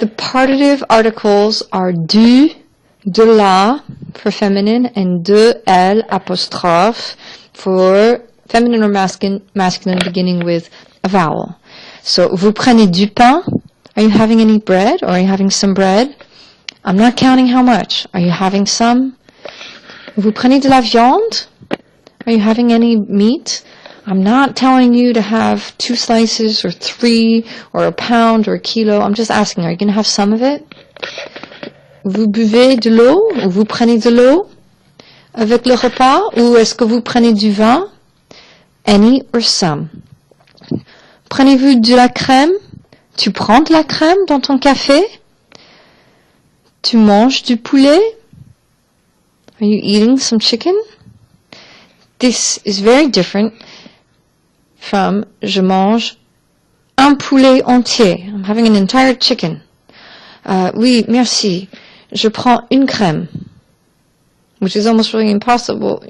The partitive articles are du, de la for feminine, and de, elle, apostrophe for feminine or masculine beginning with a vowel. So, vous prenez du pain. Are you having any bread, or are you having some bread? I'm not counting how much. Are you having some? Vous prenez de la viande? Are you having any meat? I'm not telling you to have 2 slices or 3 or a pound or a kilo. I'm just asking, are you going to have some of it? Vous buvez de l'eau? Ou vous prenez de l'eau avec le repas? Ou est-ce que vous prenez du vin? Any or some. Prenez-vous de la crème? Tu prends de la crème dans ton café? Tu manges du poulet? Are you eating some chicken? This is very different from je mange un poulet entier. I'm having an entire chicken. Oui, merci. Je prends une crème. Which is almost really impossible.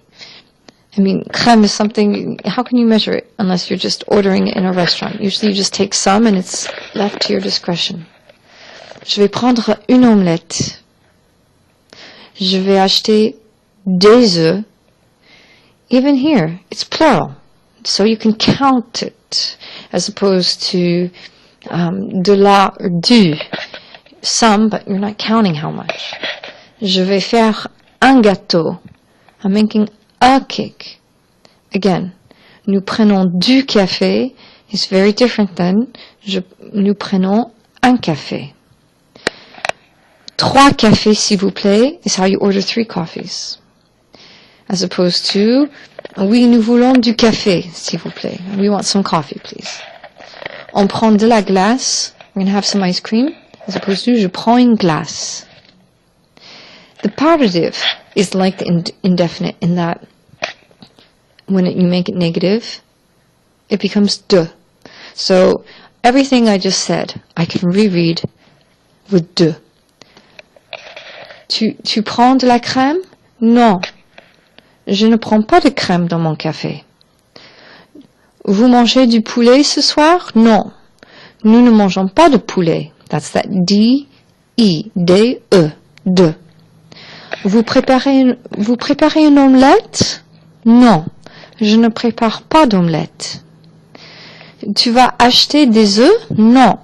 I mean, crème is something, how can you measure it unless you're just ordering it in a restaurant? Usually you just take some and it's left to your discretion. Je vais prendre une omelette. Je vais acheter des œufs. Even here, it's plural. So you can count it as opposed to de la or du. Some, but you're not counting how much. Je vais faire un gâteau. I'm making a cake. Again, nous prenons du café is very different than nous prenons un café. 3 cafés, s'il vous plaît, is how you order 3 coffees. As opposed to, oui, nous voulons du café, s'il vous plaît. We want some coffee, please. On prend de la glace. We're going to have some ice cream. As opposed to, je prends une glace. The partitive is like the indefinite in that when you make it negative, it becomes de. So everything I just said, I can reread with de. Tu prends de la crème? Non. Je ne prends pas de crème dans mon café. Vous mangez du poulet ce soir? Non. Nous ne mangeons pas de poulet. That's that D-E, D-E, de. Vous préparez une omelette? Non. Je ne prépare pas d'omelette. Tu vas acheter des œufs? Non.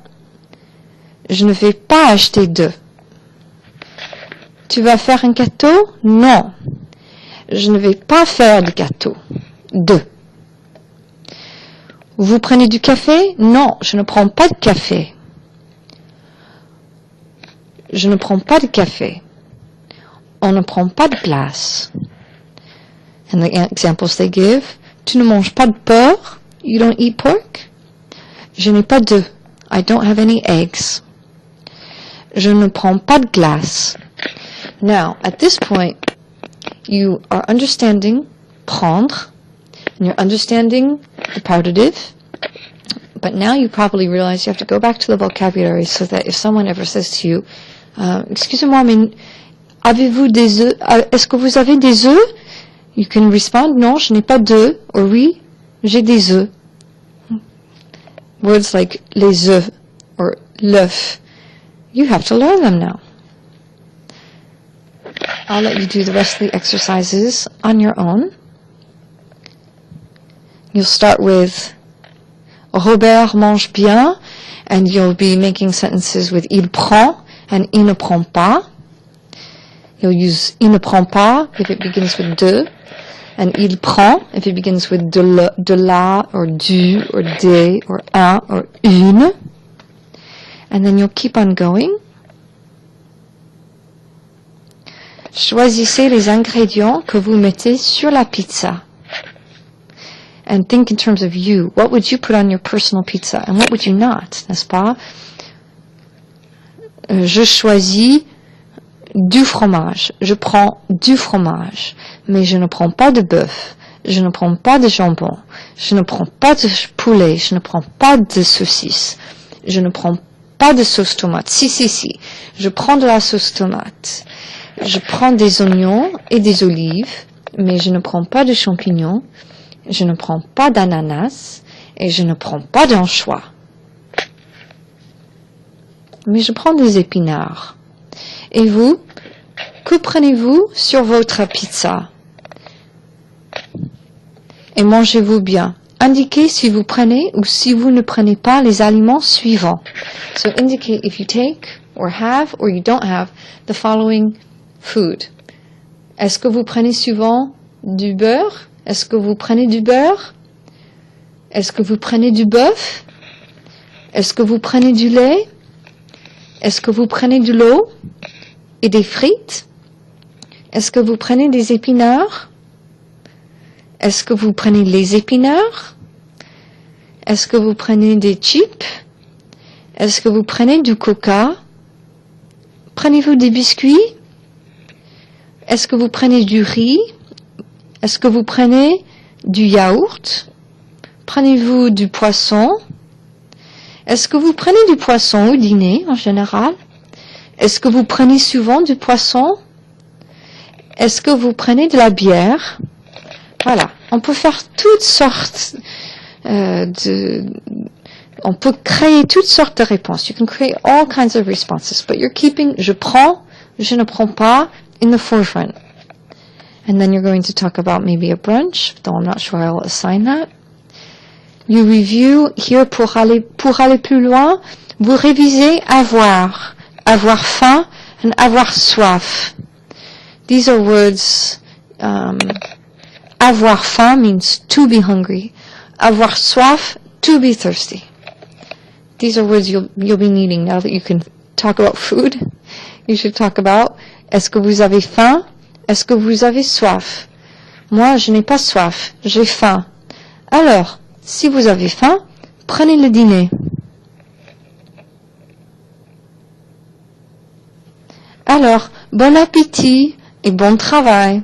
Je ne vais pas acheter d'œufs. Tu vas faire un gâteau? Non. Je ne vais pas faire de gâteau. De. Vous prenez du café? Non, je ne prends pas de café. Je ne prends pas de café. On ne prend pas de glace. And the examples they give, tu ne manges pas de porc? You don't eat pork? Je n'ai pas d'œufs. I don't have any eggs. Je ne prends pas de glace. Now, at this point, you are understanding prendre, and you're understanding the partitive, but now you probably realize you have to go back to the vocabulary so that if someone ever says to you, excusez-moi, mais avez-vous des œufs? Est-ce que vous avez des œufs? You can respond, non, je n'ai pas d'œufs, or oui, j'ai des œufs. Words like les œufs or l'œuf, you have to learn them now. I'll let you do the rest of the exercises on your own. You'll start with Robert mange bien, and you'll be making sentences with il prend and il ne prend pas. You'll use il ne prend pas if it begins with de, and il prend if it begins with de la, or du, or des, or un, or une. And then you'll keep on going. Choisissez les ingrédients que vous mettez sur la pizza. And think in terms of you. What would you put on your personal pizza? And what would you not? N'est-ce pas? Je choisis du fromage. Je prends du fromage. Mais je ne prends pas de bœuf. Je ne prends pas de jambon. Je ne prends pas de poulet. Je ne prends pas de saucisse. Je ne prends pas de sauce tomate. Si. Je prends de la sauce tomate. Je prends des oignons et des olives, mais je ne prends pas de champignons, je ne prends pas d'ananas, et je ne prends pas d'anchois. mais je prends des épinards. Et vous, que prenez-vous sur votre pizza? Et mangez-vous bien. Indiquez si vous prenez ou si vous ne prenez pas les aliments suivants. So indicate if you take or have or you don't have the following food. Est-ce que vous prenez souvent du beurre? Est-ce que vous prenez du beurre? Est-ce que vous prenez du bœuf? Est-ce que vous prenez du lait? Est-ce que vous prenez de l'eau et des frites? Est-ce que vous prenez des épinards? Est-ce que vous prenez les épinards? Est-ce que vous prenez des chips? Est-ce que vous prenez du coca? Prenez-vous des biscuits? Est-ce que vous prenez du riz? Est-ce que vous prenez du yaourt? Prenez-vous du poisson? Est-ce que vous prenez du poisson au dîner en général? Est-ce que vous prenez souvent du poisson? Est-ce que vous prenez de la bière? Voilà, on peut faire toutes sortes on peut créer toutes sortes de réponses. You can create all kinds of responses, but you're keeping je prends, je ne prends pas in the forefront. And then you're going to talk about maybe a brunch, though I'm not sure I'll assign that. You review here pour aller plus loin. Vous révisez avoir faim and avoir soif. These are words. Avoir faim means to be hungry. Avoir soif, to be thirsty. These are words you'll be needing now that you can talk about food. You should talk about est-ce que vous avez faim? Est-ce que vous avez soif? Moi, je n'ai pas soif, j'ai faim. Alors, si vous avez faim, prenez le dîner. Alors, bon appétit et bon travail.